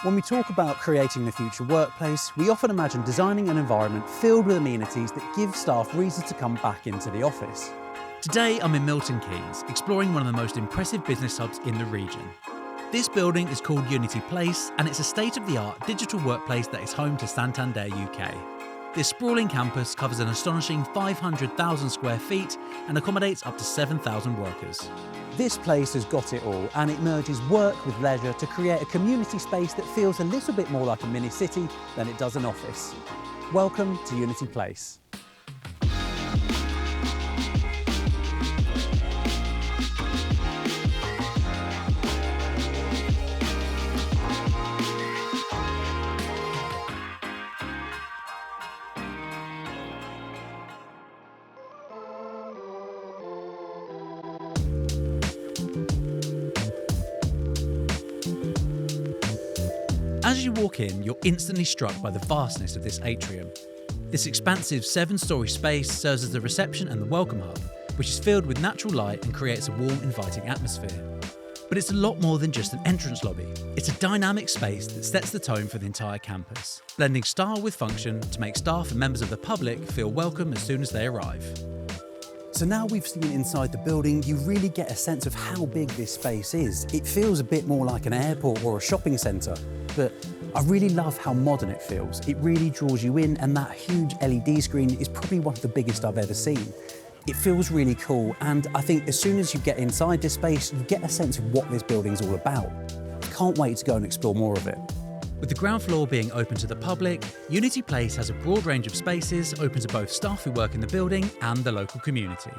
When we talk about creating the future workplace, we often imagine designing an environment filled with amenities that give staff reasons to come back into the office. Today I'm in Milton Keynes, exploring one of the most impressive business hubs in the region. This building is called Unity Place, and it's a state-of-the-art digital workplace that is home to Santander UK. This sprawling campus covers an astonishing 500,000 square feet and accommodates up to 7,000 workers. This place has got it all, and it merges work with leisure to create a community space that feels a little bit more like a mini city than it does an office. Welcome to Unity Place. As you walk in, you're instantly struck by the vastness of this atrium. This expansive 7-storey space serves as the reception and the welcome hub, which is filled with natural light and creates a warm, inviting atmosphere. But it's a lot more than just an entrance lobby. It's a dynamic space that sets the tone for the entire campus, blending style with function to make staff and members of the public feel welcome as soon as they arrive. So now we've seen inside the building, you really get a sense of how big this space is. It feels a bit more like an airport or a shopping centre, but I really love how modern it feels. It really draws you in, and that huge LED screen is probably one of the biggest I've ever seen. It feels really cool, and I think as soon as you get inside this space, you get a sense of what this building's all about. Can't wait to go and explore more of it. With the ground floor being open to the public, Unity Place has a broad range of spaces open to both staff who work in the building and the local community.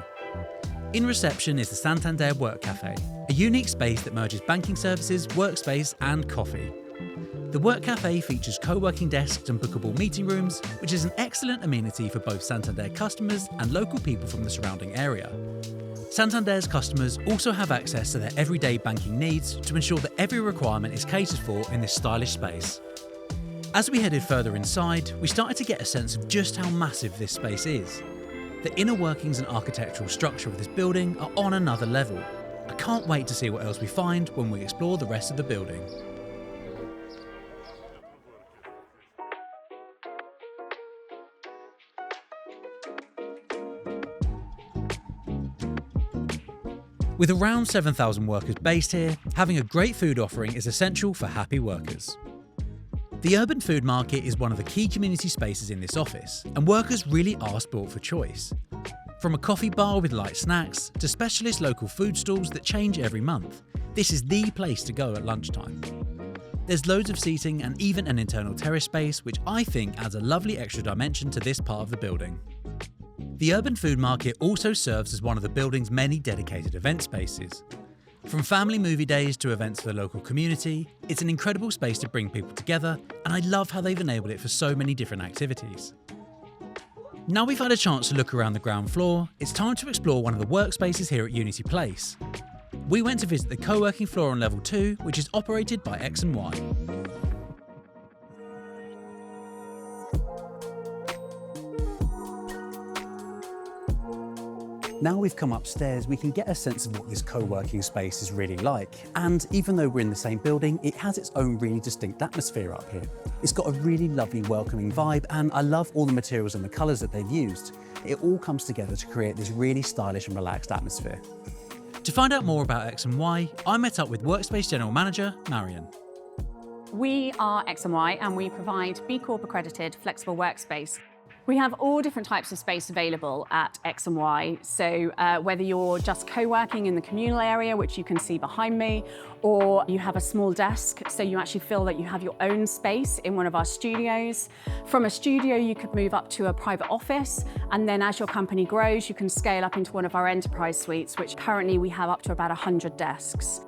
In reception is the Santander Work Cafe, a unique space that merges banking services, workspace and coffee. The Work Cafe features co-working desks and bookable meeting rooms, which is an excellent amenity for both Santander customers and local people from the surrounding area. Santander's customers also have access to their everyday banking needs to ensure that every requirement is catered for in this stylish space. As we headed further inside, we started to get a sense of just how massive this space is. The inner workings and architectural structure of this building are on another level. I can't wait to see what else we find when we explore the rest of the building. With around 7,000 workers based here, having a great food offering is essential for happy workers. The urban food market is one of the key community spaces in this office, and workers really are spoilt for choice. From a coffee bar with light snacks to specialist local food stalls that change every month, this is the place to go at lunchtime. There's loads of seating and even an internal terrace space, which I think adds a lovely extra dimension to this part of the building. The urban food market also serves as one of the building's many dedicated event spaces. From family movie days to events for the local community, it's an incredible space to bring people together, and I love how they've enabled it for so many different activities. Now we've had a chance to look around the ground floor, it's time to explore one of the workspaces here at Unity Place. We went to visit the co-working floor on level 2, which is operated by X&Y. Now we've come upstairs, we can get a sense of what this co-working space is really like. And even though we're in the same building, it has its own really distinct atmosphere up here. It's got a really lovely welcoming vibe, and I love all the materials and the colours that they've used. It all comes together to create this really stylish and relaxed atmosphere. To find out more about X&Y, I met up with Workspace General Manager, Marion. We are X&Y and we provide B Corp accredited flexible workspace. We have all different types of space available at X&Y, so whether you're just co-working in the communal area, which you can see behind me, or you have a small desk, so you actually feel that you have your own space in one of our studios. From a studio, you could move up to a private office, and then as your company grows, you can scale up into one of our enterprise suites, which currently we have up to about 100 desks.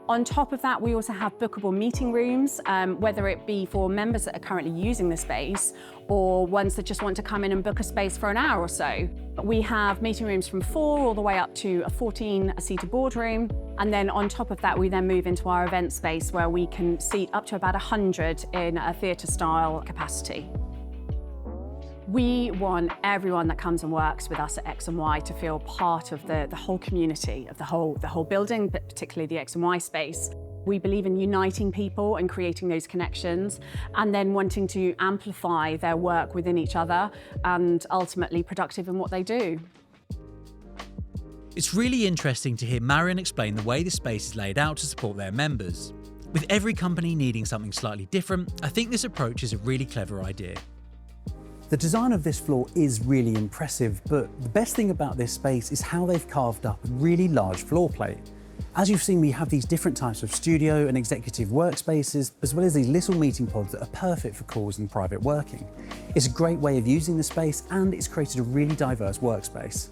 On top of that, we also have bookable meeting rooms, whether it be for members that are currently using the space or ones that just want to come in and book a space for an hour or so. We have meeting rooms from 4 all the way up to a 14-seater boardroom. And then on top of that, we then move into our event space where we can seat up to about 100 in a theatre-style capacity. We want everyone that comes and works with us at X&Y to feel part of the whole community of the whole building, but particularly the X&Y space. We believe in uniting people and creating those connections, and then wanting to amplify their work within each other and ultimately productive in what they do. It's really interesting to hear Marion explain the way the space is laid out to support their members. With every company needing something slightly different, I think this approach is a really clever idea. The design of this floor is really impressive, but the best thing about this space is how they've carved up a really large floor plate. As you've seen, we have these different types of studio and executive workspaces, as well as these little meeting pods that are perfect for calls and private working. It's a great way of using the space, and it's created a really diverse workspace.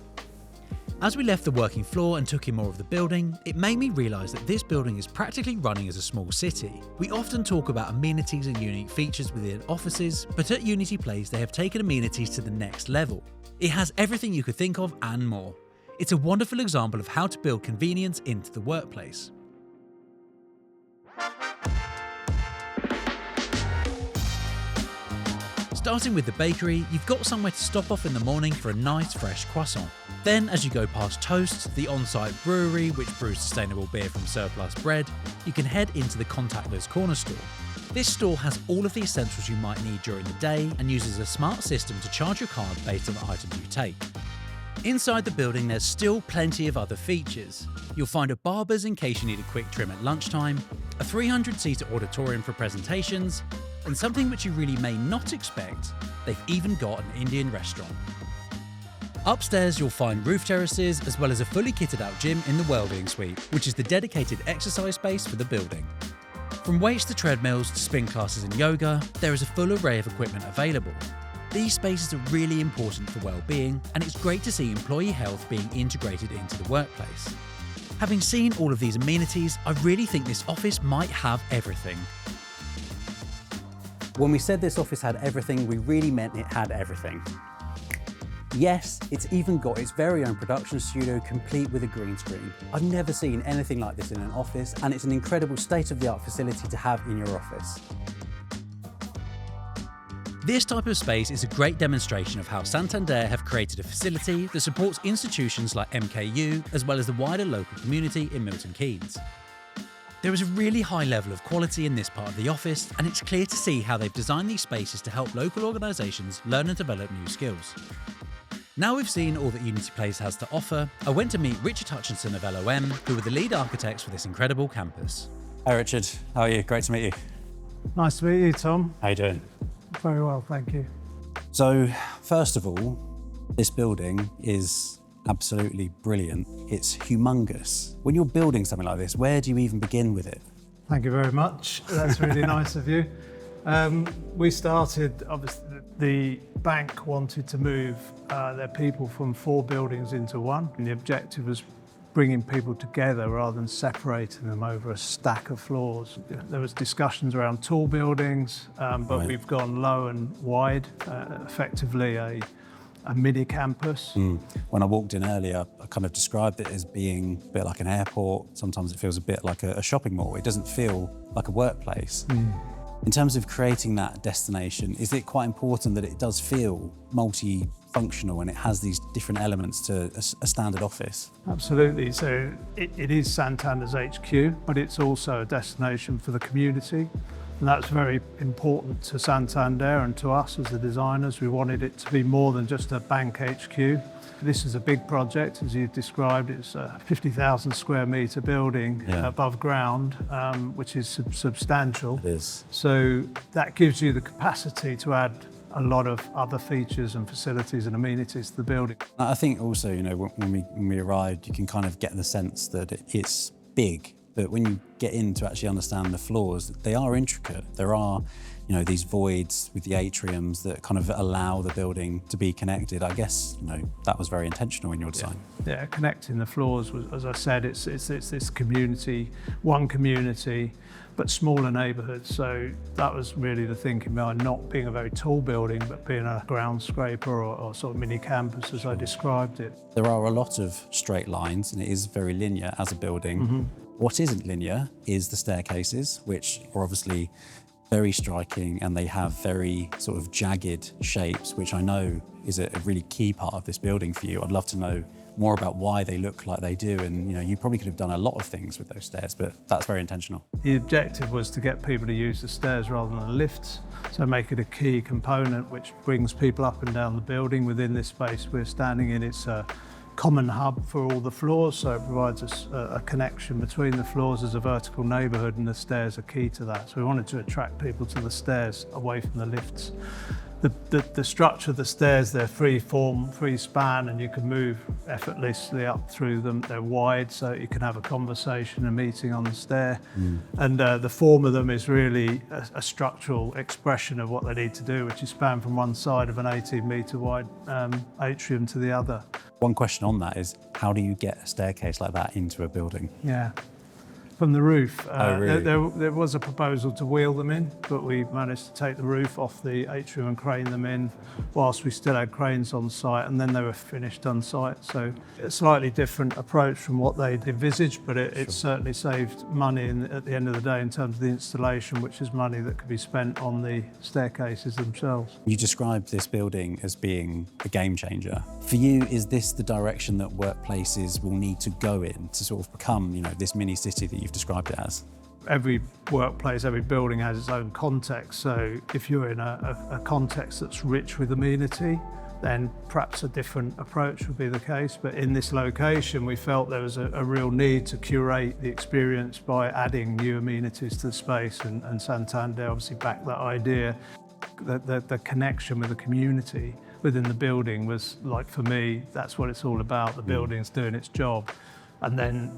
As we left the working floor and took in more of the building, it made me realise that this building is practically running as a small city. We often talk about amenities and unique features within offices, but at Unity Place they have taken amenities to the next level. It has everything you could think of and more. It's a wonderful example of how to build convenience into the workplace. Starting with the bakery, you've got somewhere to stop off in the morning for a nice fresh croissant. Then, as you go past Toast, the on-site brewery which brews sustainable beer from surplus bread, you can head into the contactless corner store. This store has all of the essentials you might need during the day and uses a smart system to charge your card based on the items you take. Inside the building there's still plenty of other features. You'll find a barbers in case you need a quick trim at lunchtime, a 300-seater auditorium for presentations, and something which you really may not expect, they've even got an Indian restaurant. Upstairs you'll find roof terraces as well as a fully kitted out gym in the Wellbeing Suite, which is the dedicated exercise space for the building. From weights to treadmills to spin classes and yoga, there is a full array of equipment available. These spaces are really important for well-being, and it's great to see employee health being integrated into the workplace. Having seen all of these amenities, I really think this office might have everything. When we said this office had everything, we really meant it had everything. Yes, it's even got its very own production studio complete with a green screen. I've never seen anything like this in an office, and it's an incredible state-of-the-art facility to have in your office. This type of space is a great demonstration of how Santander have created a facility that supports institutions like MKU as well as the wider local community in Milton Keynes. There is a really high level of quality in this part of the office, and it's clear to see how they've designed these spaces to help local organisations learn and develop new skills. Now we've seen all that Unity Place has to offer, I went to meet Richard Hutchinson of LOM, who were the lead architects for this incredible campus. Hi Richard, how are you? Great to meet you. Nice to meet you, Tom. How you doing? Very well, thank you. So, first of all, this building is absolutely brilliant. It's humongous. When you're building something like this, where do you even begin with it? Thank you very much. That's really nice of you. We started, obviously, the bank wanted to move their people from 4 buildings into one, and the objective was bringing people together rather than separating them over a stack of floors. There was discussions around tall buildings, but Right. we've gone low and wide, effectively a mini campus. When I walked in earlier, I kind of described it as being a bit like an airport. Sometimes it feels a bit like a shopping mall. It doesn't feel like a workplace. In terms of creating that destination, is it quite important that it does feel multi-functional and it has these different elements to a standard office? Absolutely. So it is Santander's HQ, but it's also a destination for the community. And that's very important to Santander and to us as the designers. We wanted it to be more than just a bank HQ. This is a big project, as you've described. It's a 50,000 square metre building above ground, which is substantial. It is. So that gives you the capacity to add a lot of other features and facilities and amenities to the building. I think also, you know, when we arrived, you can kind of get the sense that it's big, but when you get in to actually understand the floors, they are intricate. There are, you know, these voids with the atriums that kind of allow the building to be connected. I guess, you know, that was very intentional in your design. Yeah, connecting the floors was, as I said, it's this community, one community, but smaller neighbourhoods. So that was really the thinking behind not being a very tall building, but being a ground scraper or sort of mini campus, as I described it. There are a lot of straight lines, and it is very linear as a building. What isn't linear is the staircases, which are obviously very striking, and they have very sort of jagged shapes, which I know is a really key part of this building for you. I'd love to know more about why they look like they do. And you probably could have done a lot of things with those stairs, but that's very intentional. The objective was to get people to use the stairs rather than the lifts, so make it a key component which brings people up and down the building. Within this space we're standing in, it's a common hub for all the floors, so it provides us a connection between the floors as a vertical neighbourhood, and the stairs are key to that. So we wanted to attract people to the stairs away from the lifts. The structure of the stairs, they're free form, free span, and you can move effortlessly up through them. They're wide, so you can have a conversation, a meeting on the stair. And the form of them is really a structural expression of what they need to do, which is span from one side of an 18-metre wide atrium to the other. One question on that is, how do you get a staircase like that into a building? Yeah. From the roof. Oh, really? There was a proposal to wheel them in, but we managed to take the roof off the atrium and crane them in whilst we still had cranes on site, and then they were finished on site. So a slightly different approach from what they'd envisaged, but it certainly saved money at the end of the day in terms of the installation, which is money that could be spent on the staircases themselves. You described this building as being a game changer. For you, is this the direction that workplaces will need to go in to sort of become, this mini city that you've described it as? Every workplace, every building has its own context. So if you're in a context that's rich with amenity, then perhaps a different approach would be the case. But in this location, we felt there was a real need to curate the experience by adding new amenities to the space, and Santander obviously backed that idea. The connection with the community within the building was, like, for me, that's what it's all about. The building's doing its job. And then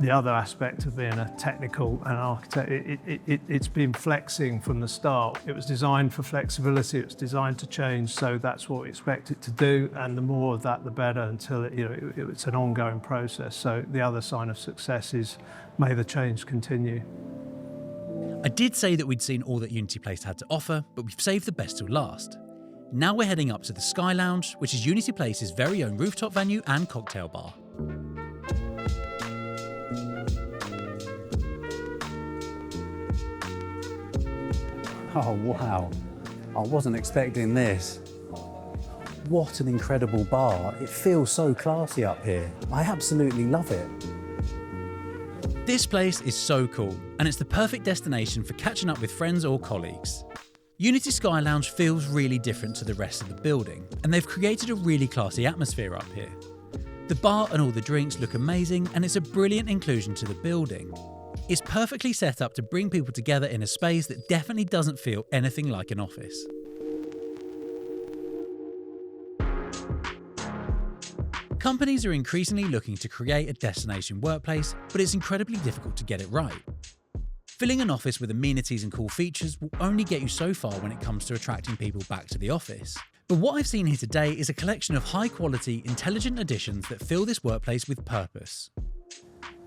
the other aspect of being a technical and architect, it's been flexing from the start. It was designed for flexibility, it was designed to change, so that's what we expect it to do, and the more of that the better, until it's an ongoing process. So the other sign of success is, may the change continue. I did say that we'd seen all that Unity Place had to offer, but we've saved the best till last. Now we're heading up to the Sky Lounge, which is Unity Place's very own rooftop venue and cocktail bar. Oh, wow. I wasn't expecting this. What an incredible bar. It feels so classy up here. I absolutely love it. This place is so cool, and it's the perfect destination for catching up with friends or colleagues. Unity Sky Lounge feels really different to the rest of the building, and they've created a really classy atmosphere up here. The bar and all the drinks look amazing, and it's a brilliant inclusion to the building. It's perfectly set up to bring people together in a space that definitely doesn't feel anything like an office. Companies are increasingly looking to create a destination workplace, but it's incredibly difficult to get it right. Filling an office with amenities and cool features will only get you so far when it comes to attracting people back to the office. But what I've seen here today is a collection of high-quality, intelligent additions that fill this workplace with purpose.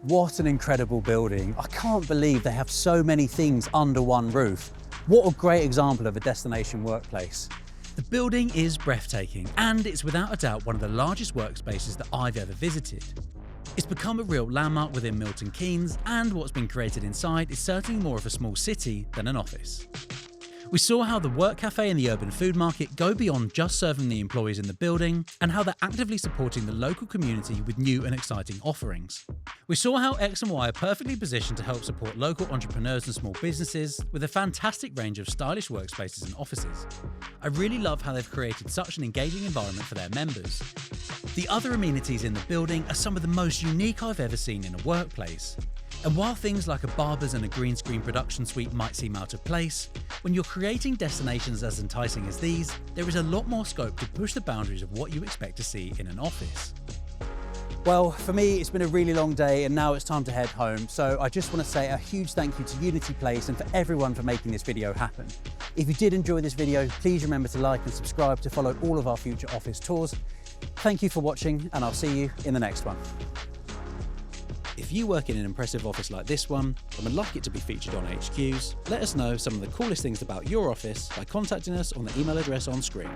What an incredible building. I can't believe they have so many things under one roof. What a great example of a destination workplace. The building is breathtaking, and it's without a doubt one of the largest workspaces that I've ever visited. It's become a real landmark within Milton Keynes, and what's been created inside is certainly more of a small city than an office. We saw how the Work Cafe and the Urban Food Market go beyond just serving the employees in the building, and how they're actively supporting the local community with new and exciting offerings. We saw how X&Y are perfectly positioned to help support local entrepreneurs and small businesses with a fantastic range of stylish workspaces and offices. I really love how they've created such an engaging environment for their members. The other amenities in the building are some of the most unique I've ever seen in a workplace. And while things like a barbers and a green screen production suite might seem out of place, when you're creating destinations as enticing as these, there is a lot more scope to push the boundaries of what you expect to see in an office. Well, for me, it's been a really long day, and now it's time to head home. So I just want to say a huge thank you to Unity Place and for everyone for making this video happen. If you did enjoy this video, please remember to like and subscribe to follow all of our future office tours. Thank you for watching, and I'll see you in the next one. If you work in an impressive office like this one and would like it to be featured on HQs, let us know some of the coolest things about your office by contacting us on the email address on screen.